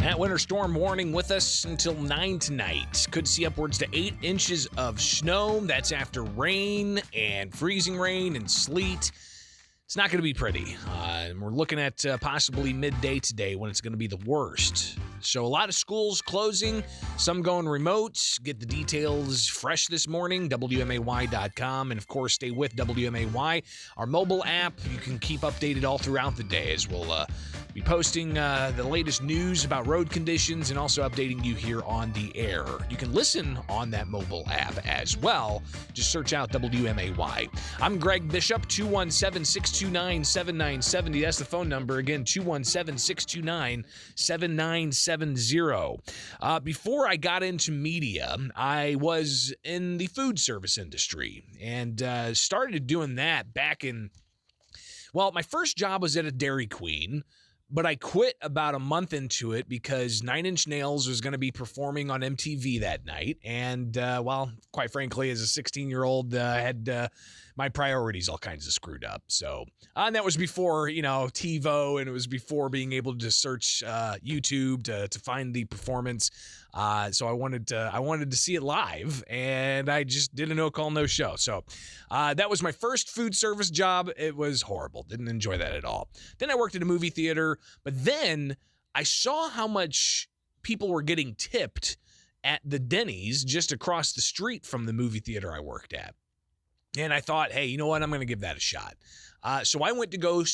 That winter storm warning with us until 9 tonight. Could see upwards to 8 inches of snow. That's after rain and freezing rain and sleet. It's not going to be pretty. And we're looking at possibly midday today when it's going to be the worst. So a lot of schools closing, some going remote. Get the details fresh this morning, WMAY.com. And, of course, stay with WMAY. Our mobile app, you can keep updated all throughout the day as we'll be posting the latest news about road conditions and also updating you here on the air. You can listen on that mobile app as well. Just search out WMAY. I'm Greg Bishop, 217-629-7970. That's the phone number. Again, 217-629-7970. Before I got into media, I was in the food service industry and started doing that back in, well, my first job was at a Dairy Queen. But I quit about a month into it because Nine Inch Nails was going to be performing on MTV that night. And, well, quite frankly, as a 16-year-old, I had my priorities all kinds of screwed up. So, and that was before, TiVo, and it was before being able to search YouTube to find the performance. So I wanted to see it live, and I just did a no call, no show. So that was my first food service job. It was horrible. Didn't enjoy that at all. Then I worked at a movie theater, but then I saw how much people were getting tipped at the Denny's just across the street from the movie theater I worked at. And I thought, hey, you know what? I'm going to give that a shot. So I went to go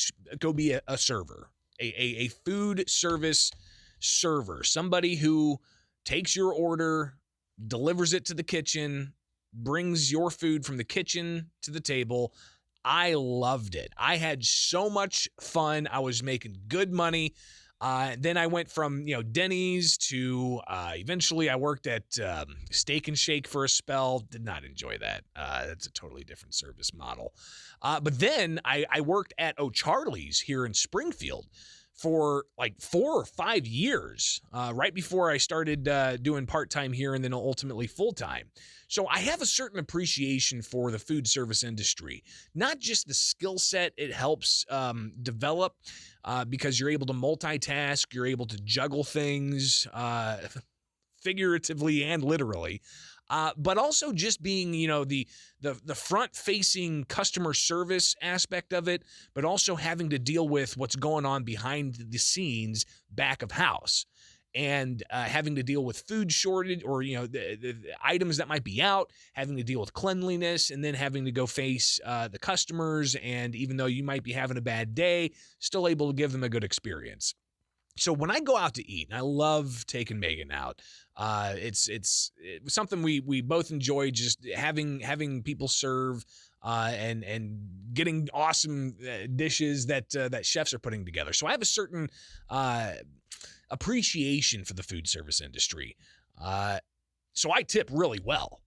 be a server, a food service server, somebody who takes your order, delivers it to the kitchen, brings your food from the kitchen to the table. I loved it. I had so much fun. I was making good money. Then I went from, Denny's to eventually I worked at Steak and Shake for a spell. Did not enjoy that. That's a totally different service model. But then I worked at O'Charlie's here in Springfield for like 4 or 5 years, right before I started doing part-time here and then ultimately full-time. So I have a certain appreciation for the food service industry, not just the skill set it helps develop because you're able to multitask, you're able to juggle things figuratively and literally. But also just being, the front-facing customer service aspect of it, but also having to deal with what's going on behind the scenes back of house and having to deal with food shortage or, the items that might be out, having to deal with cleanliness, and then having to go face the customers. And even though you might be having a bad day, still able to give them a good experience. So when I go out to eat, and I love taking Megan out, it's something we both enjoy, just having people serve and getting awesome dishes that chefs are putting together. So I have a certain appreciation for the food service industry. So I tip really well.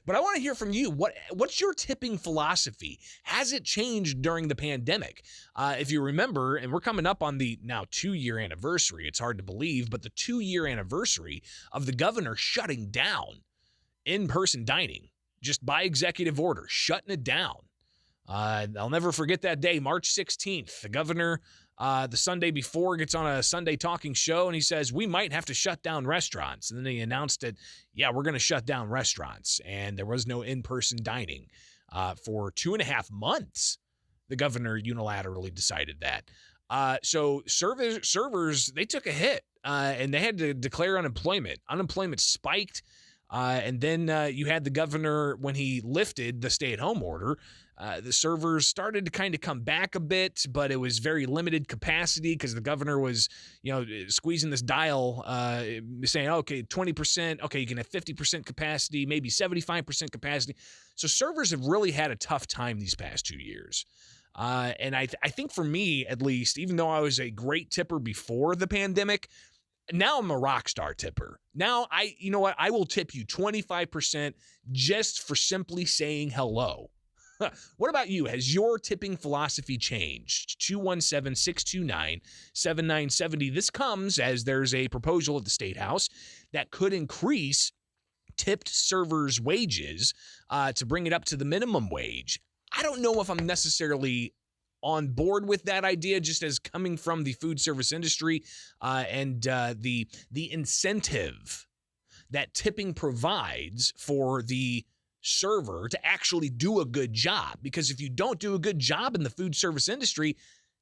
But I want to hear from you. What's your tipping philosophy? Has it changed during the pandemic? If you remember, and we're coming up on the now 2-year anniversary, it's hard to believe, but the 2-year anniversary of the governor shutting down in-person dining, just by executive order, shutting it down. I'll never forget that day, March 16th. The governor, the Sunday before, gets on a Sunday talking show, and he says, we might have to shut down restaurants. And then he announced that, we're going to shut down restaurants. And there was no in-person dining for 2.5 months. The governor unilaterally decided that. So servers, they took a hit, and they had to declare unemployment. Unemployment spiked. And then you had the governor, when he lifted the stay-at-home order, the servers started to kind of come back a bit, but it was very limited capacity because the governor was, squeezing this dial, saying, okay, 20%, okay, you can have 50% capacity, maybe 75% capacity. So servers have really had a tough time these past 2 years. And I think for me, at least, even though I was a great tipper before the pandemic, now I'm a rock star tipper. Now you know what? I will tip you 25% just for simply saying hello. What about you? Has your tipping philosophy changed? 217-629-7970. This comes as there's a proposal at the State House that could increase tipped servers' wages to bring it up to the minimum wage. I don't know if I'm necessarily on board with that idea, just as coming from the food service industry and the incentive that tipping provides for the server to actually do a good job? Because if you don't do a good job in the food service industry,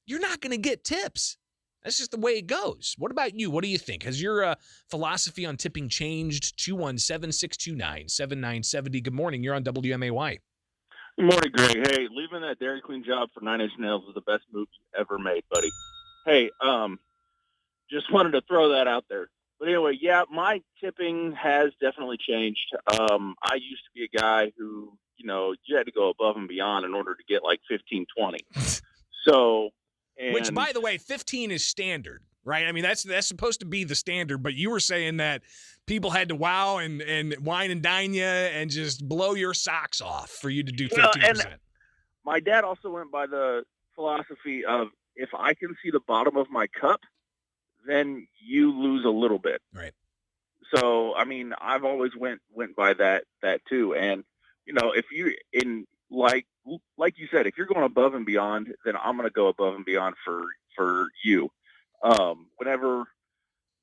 you're not going to get tips. That's just the way it goes. What about you? What do you think? Has your philosophy on tipping changed? 217-629-7970. Good morning. You're on WMAY. Good morning, Greg. Hey, leaving that Dairy Queen job for Nine Inch Nails was the best move you ever made, buddy. Hey, just wanted to throw that out there. But anyway, yeah, my tipping has definitely changed. I used to be a guy who, you had to go above and beyond in order to get like 15, 20. So, which, by the way, 15 is standard, right? I mean, that's supposed to be the standard, but you were saying that people had to wow and wine and dine you and just blow your socks off for you to do 15%. And my dad also went by the philosophy of, if I can see the bottom of my cup, then you lose a little bit. Right. So, I mean, I've always went by that too. And, if you like you said, if you're going above and beyond, then I'm going to go above and beyond for you. Whenever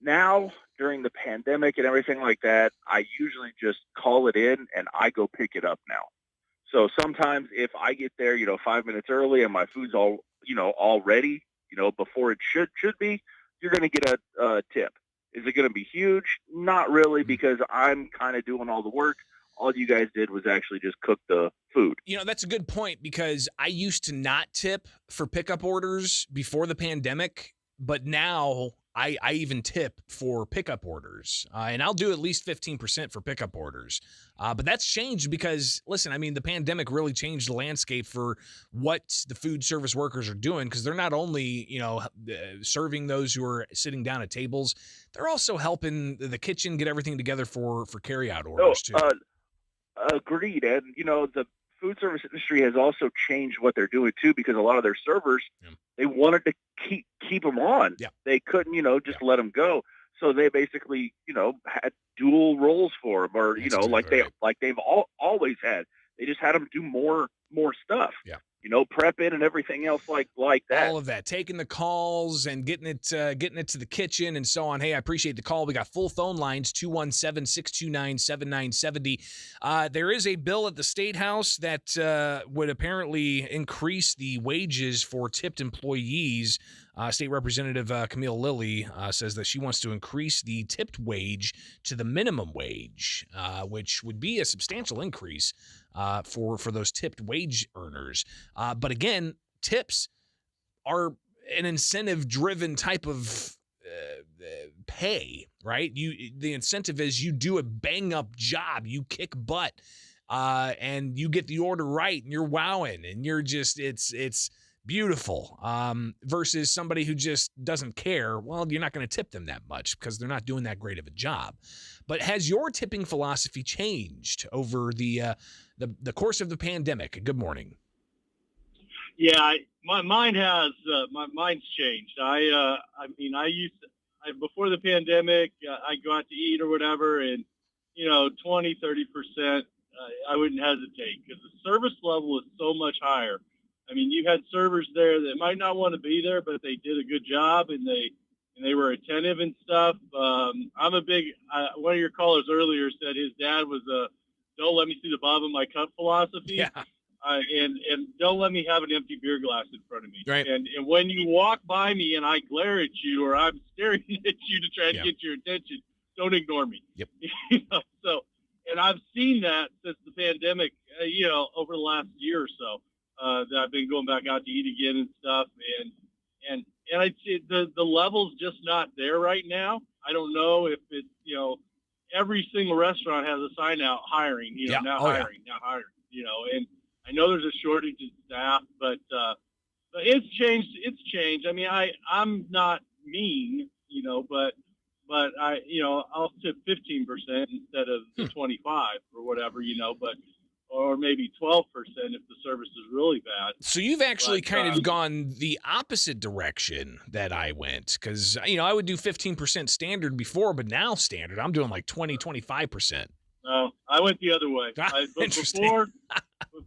now during the pandemic and everything like that, I usually just call it in and I go pick it up now. So sometimes if I get there, 5 minutes early and my food's all ready, before it should be, you're going to get a tip. Is it going to be huge? Not really, because I'm kind of doing all the work. All you guys did was actually just cook the food. That's a good point, because I used to not tip for pickup orders before the pandemic, but now I even tip for pickup orders, and I'll do at least 15% for pickup orders. But that's changed because, listen, I mean, the pandemic really changed the landscape for what the food service workers are doing, because they're not only, serving those who are sitting down at tables, they're also helping the kitchen get everything together for carryout orders too. Agreed. And, the food service industry has also changed what they're doing too, because a lot of their servers, they wanted to keep them on. Yeah. They couldn't, just let them go. So they basically, had dual roles for them, or, they've always had. They just had them do more stuff. Yeah. Prepping and everything else like that. All of that, taking the calls and getting it to the kitchen and so on. Hey, I appreciate the call. We got full phone lines, 217-629-7970. There is a bill at the State House that would apparently increase the wages for tipped employees. State Representative Camille Lilly says that she wants to increase the tipped wage to the minimum wage, which would be a substantial increase for those tipped wage earners. But again, tips are an incentive-driven type of pay, right? The incentive is you do a bang-up job, you kick butt, and you get the order right, and you're wowing, and you're just it's beautiful. Versus somebody who just doesn't care. Well, you're not going to tip them that much because they're not doing that great of a job. But has your tipping philosophy changed over the course of the pandemic? Good morning. Yeah, my mind has. My mind's changed. I before the pandemic, I'd go out to eat or whatever, and 20-30%, I wouldn't hesitate, because the service level is so much higher. I mean, you had servers there that might not want to be there, but they did a good job, and they were attentive and stuff. I'm a big. One of your callers earlier said his dad was a "don't let me see the bottom of my cup" philosophy. Yeah. And don't let me have an empty beer glass in front of me. Right. And when you walk by me and I glare at you, or I'm staring at you to try to get your attention, don't ignore me. Yep. So, and I've seen that since the pandemic, over the last year or so, that I've been going back out to eat again and stuff. And I'd say the level's just not there right now. I don't know if it's, every single restaurant has a sign out hiring, now hiring, and I know there's a shortage of staff, but it's changed. It's changed. I mean, I'm not mean, but I, I'll tip 15% instead of the 25 or whatever, or maybe 12% if the service is really bad. So you've actually kind of gone the opposite direction that I went, because, I would do 15% standard before, but now standard, I'm doing like 20-25%. No, I went the other way. Interesting.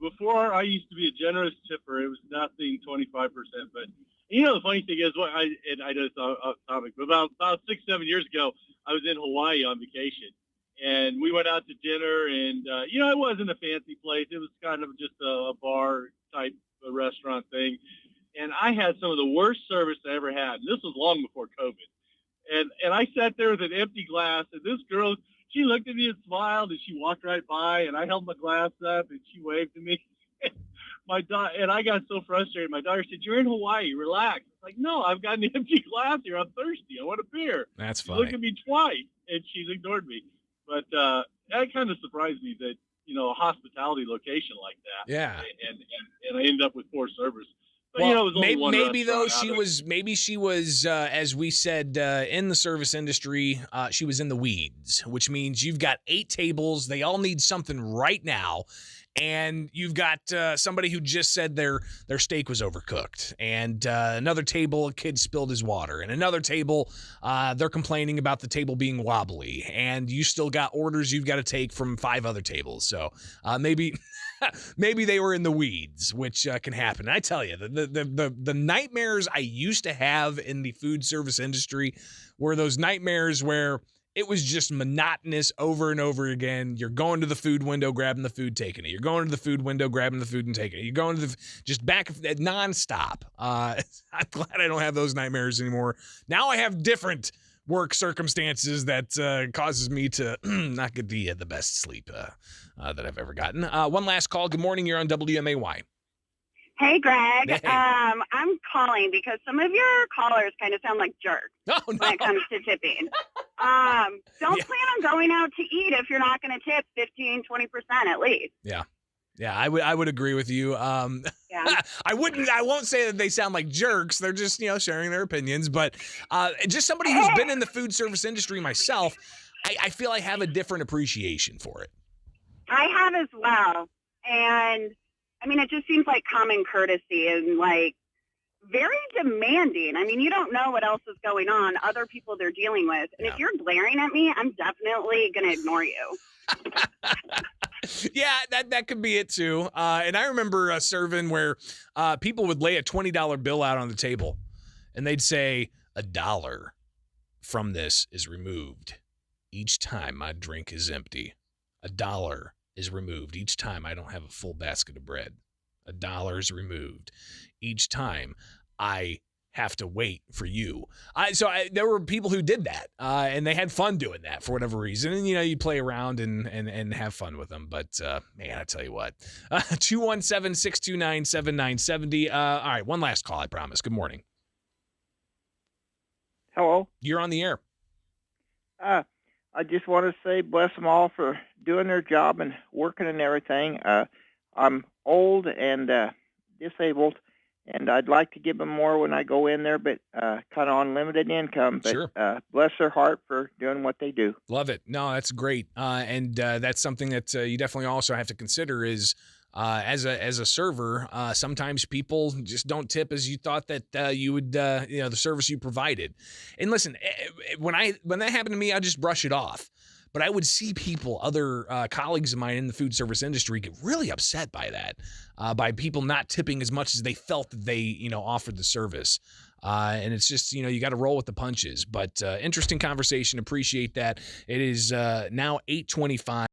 before I used to be a generous tipper. It was nothing 25%. But the funny thing is, I know it's off topic, but about 6-7 years ago, I was in Hawaii on vacation, and we went out to dinner, and it wasn't a fancy place. It was kind of just a bar type of restaurant thing, and I had some of the worst service I ever had. And this was long before COVID, and I sat there with an empty glass, and this girl, she looked at me and smiled, and she walked right by, and I held my glass up, and she waved to me. And I got so frustrated. My daughter said, "You're in Hawaii. Relax." I was like, "No, I've got an empty glass here. I'm thirsty. I want a beer." That's She funny. looked at me twice, and she's ignored me. But that kind of surprised me that, a hospitality location like that. Yeah. And I ended up with poor service. But, Well, it was only one maybe though restaurant she was as we said in the service industry, she was in the weeds, which means you've got 8 tables. They all need something right now. And you've got somebody who just said their steak was overcooked, and another table, a kid spilled his water, and another table, they're complaining about the table being wobbly, and you still got orders you've got to take from 5 other tables. So maybe they were in the weeds, which can happen. And I tell you, the nightmares I used to have in the food service industry were those nightmares where it was just monotonous over and over again. You're going to the food window, grabbing the food, taking it. You're going to the food window, grabbing the food and taking it. You're going to just back nonstop. I'm glad I don't have those nightmares anymore. Now I have different work circumstances that causes me to not get the best sleep that I've ever gotten. One last call. Good morning. You're on WMAY. Hey, Greg. Hey. I'm calling because some of your callers kind of sound like jerks Oh, no. when it comes to tipping. Don't Yeah. plan on going out to eat if you're not going to tip 15, 20% at least. Yeah, I would agree with you. Yeah. I won't say that they sound like jerks. They're just, sharing their opinions. But just somebody who's been in the food service industry myself, I feel I have a different appreciation for it. I have as well. And, I mean, it just seems like common courtesy and, like, very demanding. I mean, you don't know what else is going on, other people they're dealing with. And Yeah. if you're glaring at me, I'm definitely going to ignore you. Yeah, that could be it too. And I remember serving where people would lay a $20 bill out on the table, and they'd say $1 from this is removed each time my drink is empty. $1 is removed each time I don't have a full basket of bread. $1 is removed each time I have to wait for you. There were people who did that, and they had fun doing that for whatever reason. And, you play around and have fun with them. But, man, I tell you what, 217-629-7970. All right, one last call, I promise. Good morning. Hello. You're on the air. I just want to say bless them all for doing their job and working and everything. I'm old and disabled, and I'd like to give them more when I go in there, but kind of on limited income. But Sure. Bless their heart for doing what they do. Love it. No, that's great. And that's something that you definitely also have to consider is as a server, sometimes people just don't tip as you thought that you would, the service you provided. And listen, when that happened to me, I just brush it off. But I would see people, other colleagues of mine in the food service industry, get really upset by that, by people not tipping as much as they felt that they, offered the service. And it's just, you got to roll with the punches. But interesting conversation. Appreciate that. It is now 8:25.